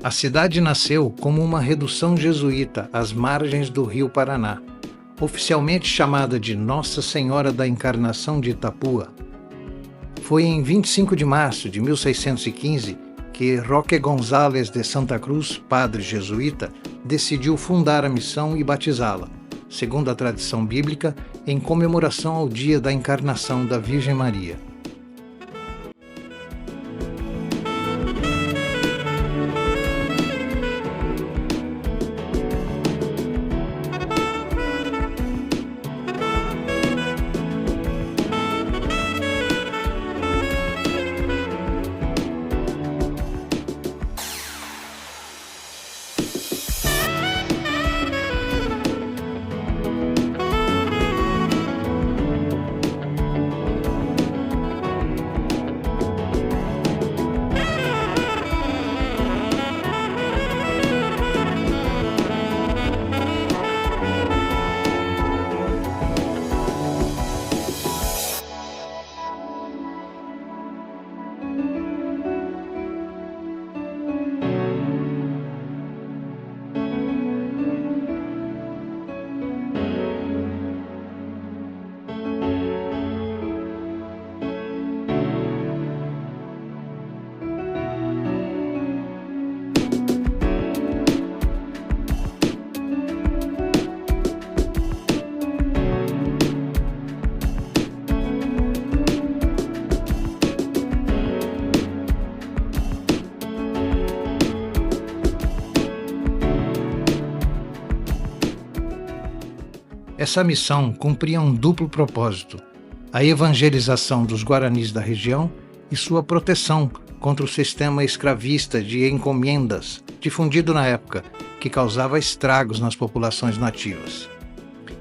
A cidade nasceu como uma redução jesuíta às margens do rio Paraná, oficialmente chamada de Nossa Senhora da Encarnação de Itapúa. Foi em 25 de março de 1615 que Roque González de Santa Cruz, padre jesuíta, decidiu fundar a missão e batizá-la, segundo a tradição bíblica, em comemoração ao dia da encarnação da Virgem Maria. Essa missão cumpria um duplo propósito: a evangelização dos guaranis da região e sua proteção contra o sistema escravista de encomendas, difundido na época, que causava estragos nas populações nativas.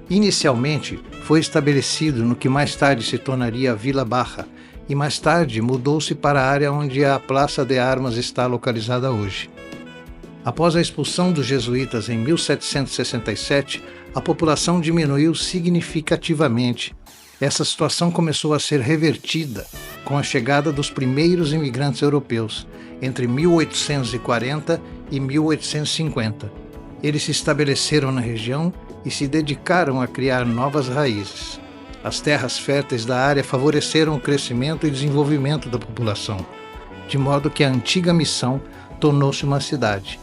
Inicialmente, foi estabelecido no que mais tarde se tornaria a Vila Barra, e mais tarde mudou-se para a área onde a Praça de Armas está localizada hoje. Após a expulsão dos jesuítas em 1767, a população diminuiu significativamente. Essa situação começou a ser revertida com a chegada dos primeiros imigrantes europeus, entre 1840 e 1850. Eles se estabeleceram na região e se dedicaram a criar novas raízes. As terras férteis da área favoreceram o crescimento e desenvolvimento da população, de modo que a antiga missão tornou-se uma cidade.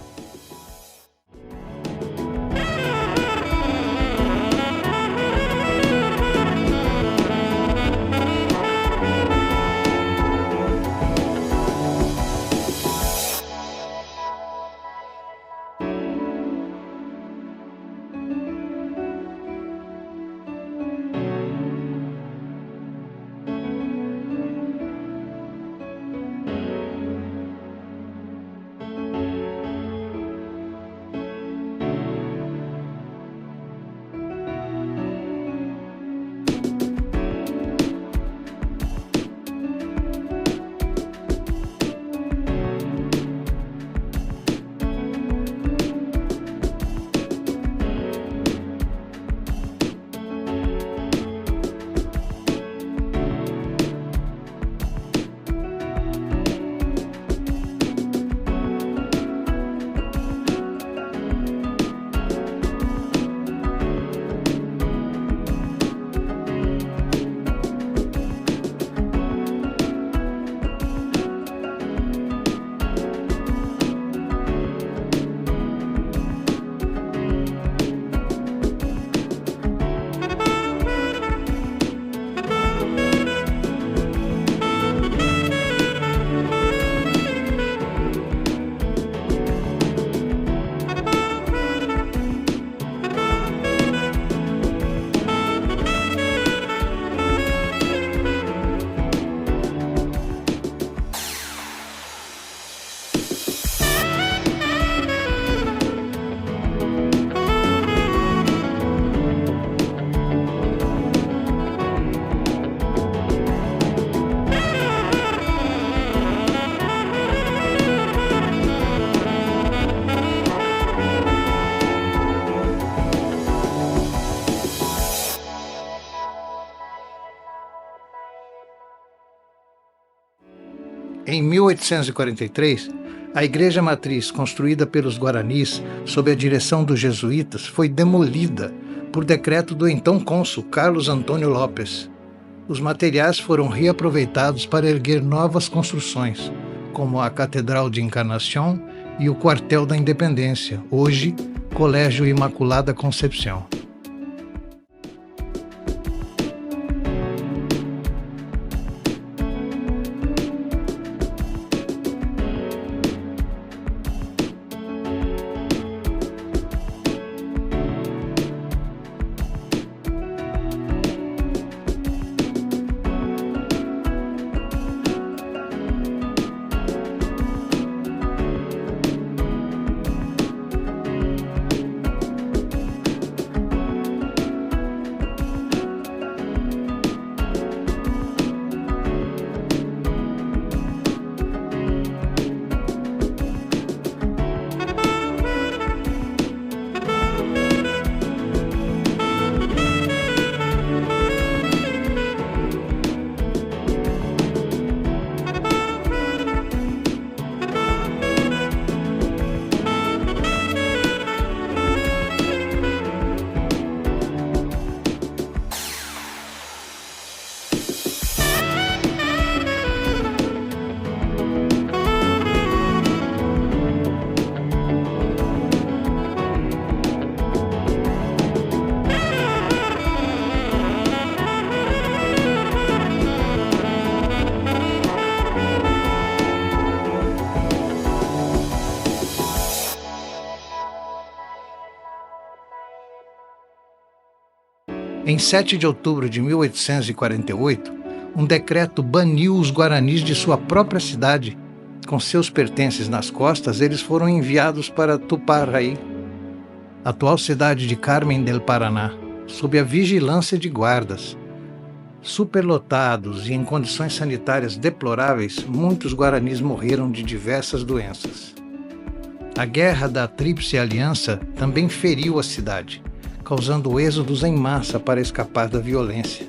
Em 1843, A igreja matriz, construída pelos guaranis sob a direção dos jesuítas, foi demolida por decreto do então cônsul Carlos Antônio Lopes. Os materiais foram reaproveitados para erguer novas construções, como a Catedral de Encarnação e o Quartel da Independência, hoje Colégio Imaculada Concepção. Em 7 de outubro de 1848, um decreto baniu os guaranis de sua própria cidade. Com seus pertences nas costas, eles foram enviados para Tuparaí, atual cidade de Carmen del Paraná, sob a vigilância de guardas. Superlotados e em condições sanitárias deploráveis, muitos guaranis morreram de diversas doenças. A Guerra da Tríplice Aliança também feriu a cidade, causando êxodos em massa para escapar da violência.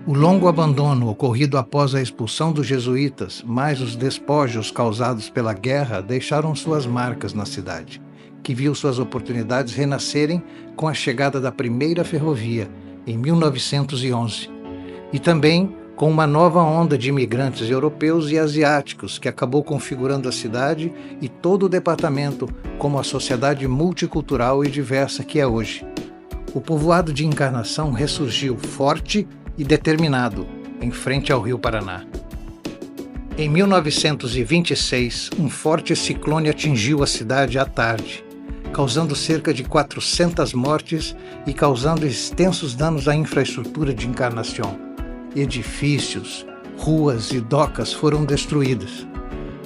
O longo abandono ocorrido após a expulsão dos jesuítas, mais os despojos causados pela guerra, deixaram suas marcas na cidade, que viu suas oportunidades renascerem com a chegada da primeira ferrovia, em 1911, e também com uma nova onda de imigrantes europeus e asiáticos que acabou configurando a cidade e todo o departamento como a sociedade multicultural e diversa que é hoje. O povoado de Encarnação ressurgiu forte e determinado, em frente ao Rio Paraná. Em 1926, um forte ciclone atingiu a cidade à tarde, causando cerca de 400 mortes e causando extensos danos à infraestrutura de Encarnação. Edifícios, ruas e docas foram destruídas.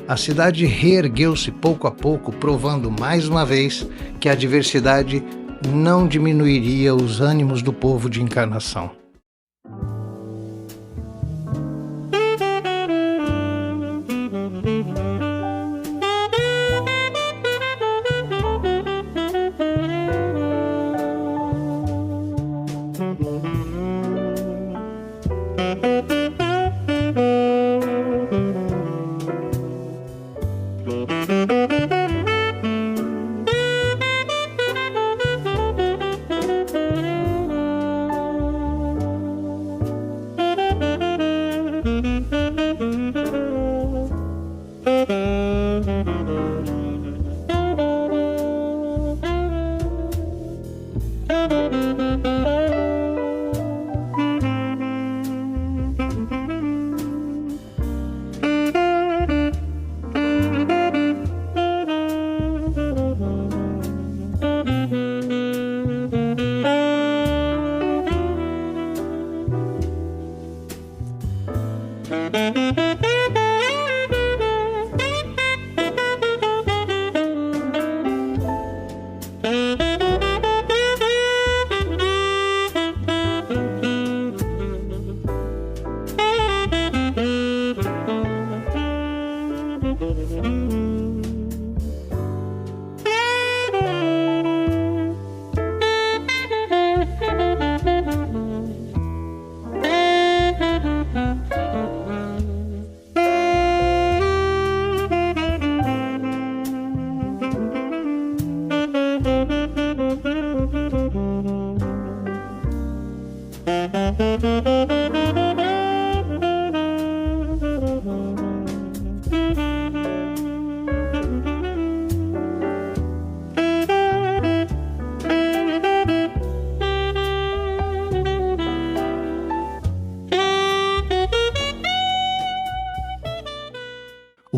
A cidade reergueu-se pouco a pouco, provando mais uma vez que a diversidade não diminuiria os ânimos do povo de Encarnação.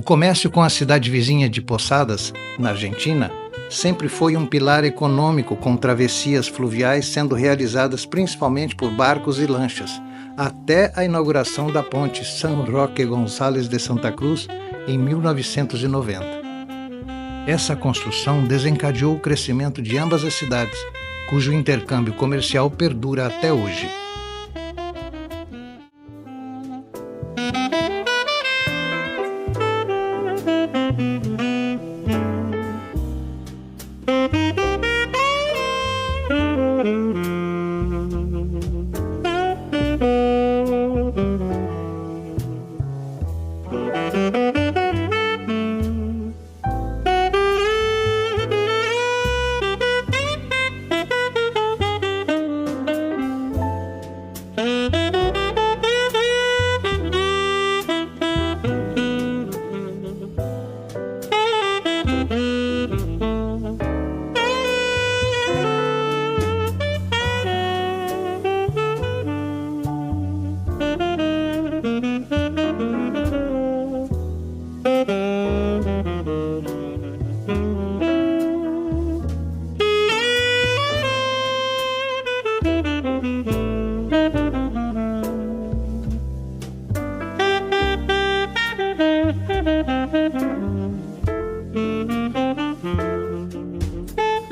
comércio com a cidade vizinha de Posadas, na Argentina, sempre foi um pilar econômico, com travessias fluviais sendo realizadas principalmente por barcos e lanchas, até a inauguração da ponte San Roque González de Santa Cruz em 1990. Essa construção desencadeou o crescimento de ambas as cidades, cujo intercâmbio comercial perdura até hoje.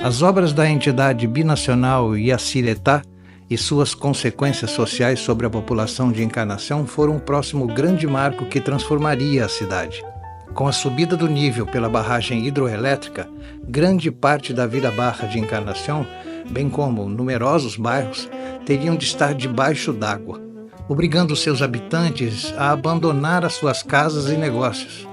As obras da entidade binacional Yacyretá e suas consequências sociais sobre a população de Encarnação foram o próximo grande marco que transformaria a cidade. Com a subida do nível pela barragem hidroelétrica, grande parte da Vila Barra de Encarnação, bem como numerosos bairros, teriam de estar debaixo d'água, obrigando seus habitantes a abandonar as suas casas e negócios.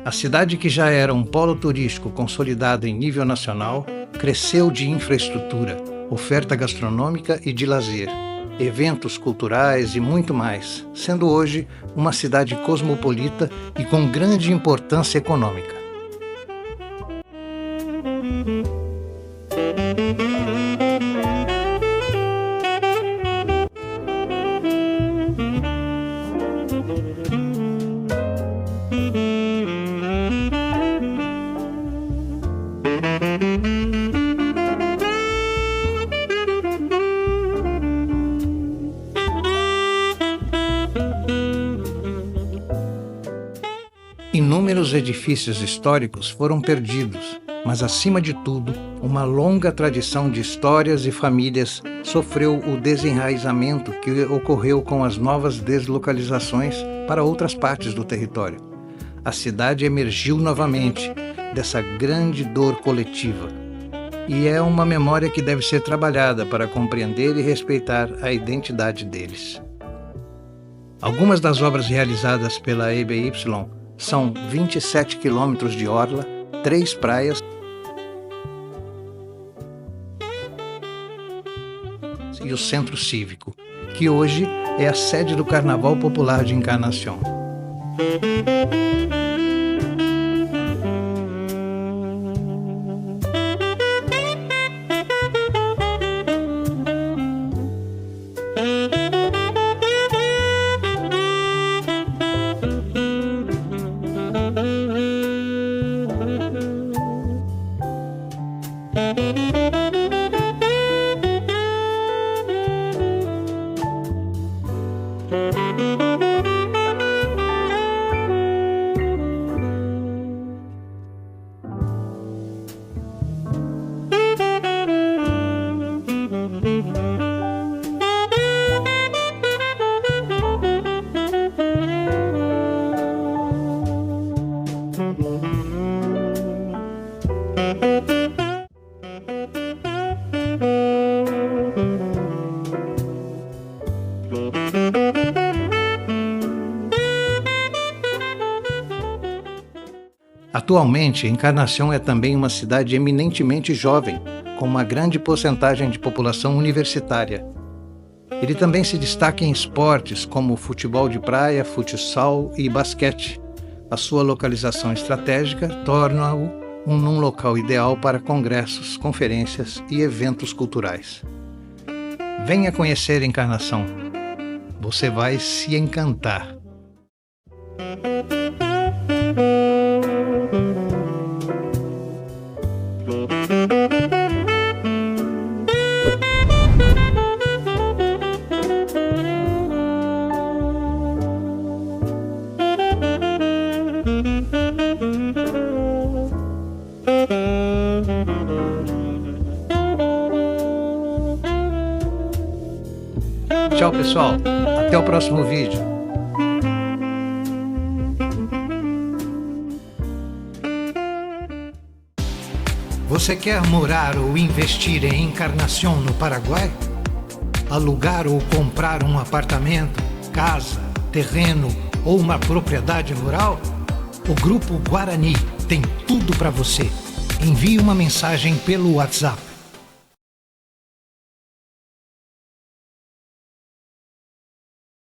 A cidade, que já era um polo turístico consolidado em nível nacional, cresceu de infraestrutura, oferta gastronômica e de lazer, eventos culturais e muito mais, sendo hoje uma cidade cosmopolita e com grande importância econômica. Inúmeros edifícios históricos foram perdidos, mas, acima de tudo, uma longa tradição de histórias e famílias sofreu o desenraizamento que ocorreu com as novas deslocalizações para outras partes do território. A cidade emergiu novamente dessa grande dor coletiva, e é uma memória que deve ser trabalhada para compreender e respeitar a identidade deles. Algumas das obras realizadas pela EBY são 27 quilômetros de orla, 3 praias e o Centro Cívico, que hoje é a sede do Carnaval Popular de Encarnação. Atualmente, Encarnação é também uma cidade eminentemente jovem, com uma grande porcentagem de população universitária. Ele também se destaca em esportes como futebol de praia, futsal e basquete. A sua localização estratégica torna-o um local ideal para congressos, conferências e eventos culturais. Venha conhecer Encarnação. Você vai se encantar. Tchau, pessoal. Até o próximo vídeo. Você quer morar ou investir em Encarnação, no Paraguai? Alugar ou comprar um apartamento, casa, terreno ou uma propriedade rural? O Grupo Guarani tem tudo para você. Envie uma mensagem pelo WhatsApp